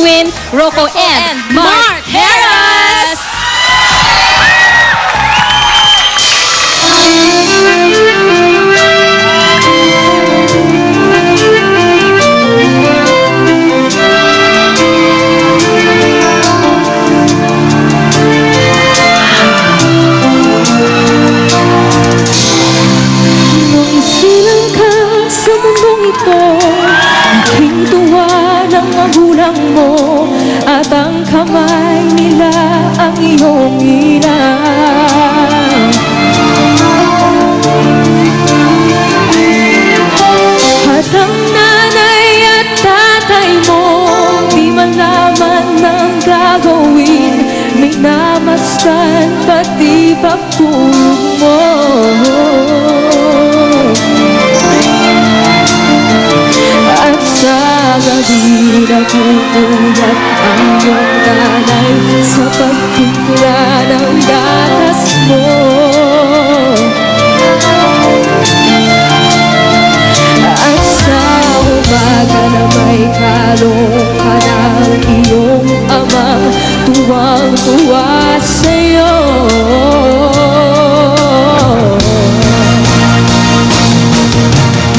Erwin, Rocco, and Mark Harris! Nung isilang ka sa mundong ito, aking tuwa ng magulang mo, at ang kamay nila ang iyong inang. At ang nanay at tatay mo, di malaman ng gagawin, may namastan pati pagtulog mo. At sa gabi nagpupuyat ang iyong nanay sa pagtimpla ng gatas mo. At sa umaga na may kalong ka ng iyong amang tuwang-tuwa sa'yo.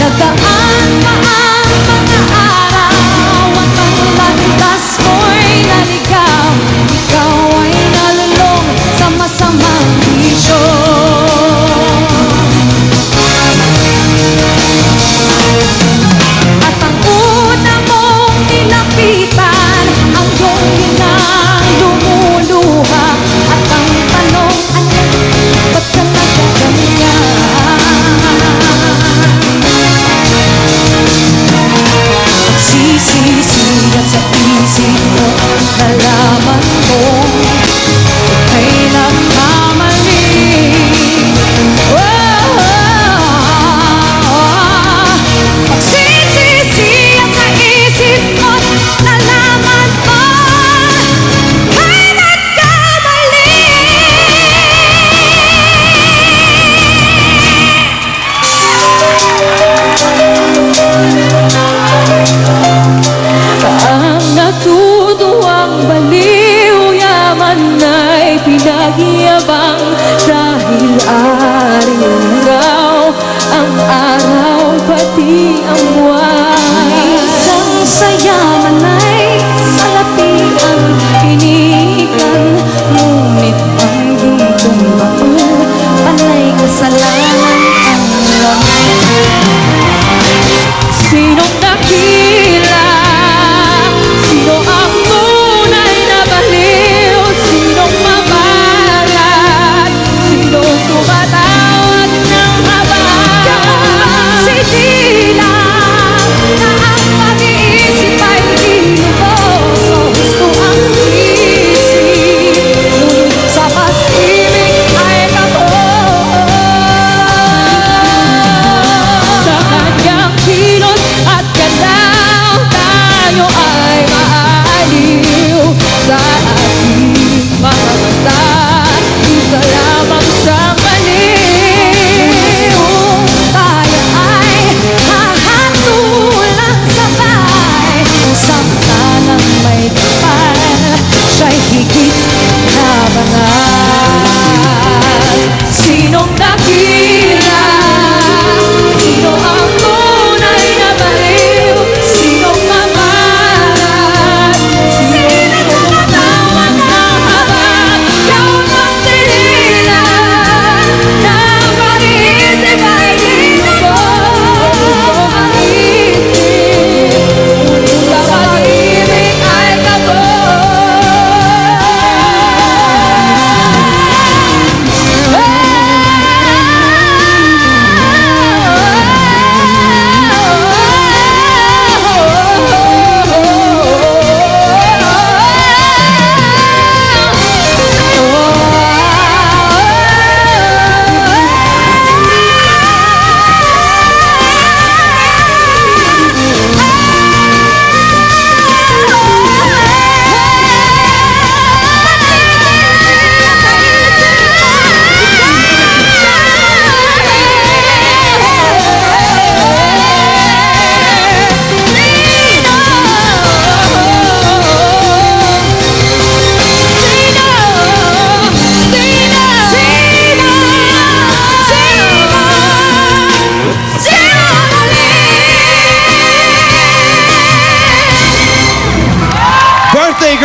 Nagdaan pa ang mga araw at ang landas mo'y naligaw. Ikaw ay nalulong sa masamang bisyo. At ang una mong nilapitan, ang iyong inang lumuluha. At ang tanong, anak, ba't ka nagkaganyan? Sisisigat sa isip mo, nalaman mo ika'y nagkamali. Pagsisisigat sa isip mo, nalaman mo ika'y nagkamali. Ang natutuwang baliw, yaman ay pinagyabang, dahil araw ang araw pati ang buwan. Isang sayaman ay salapi ang pinihikan, ngunit ang gintong baon, panay kasalanan ang laman. Sinong dakila? Sino ang tunay na baliw? Sinong mabalat? Sinong tumatawag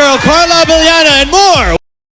girl Carla Abellana and more.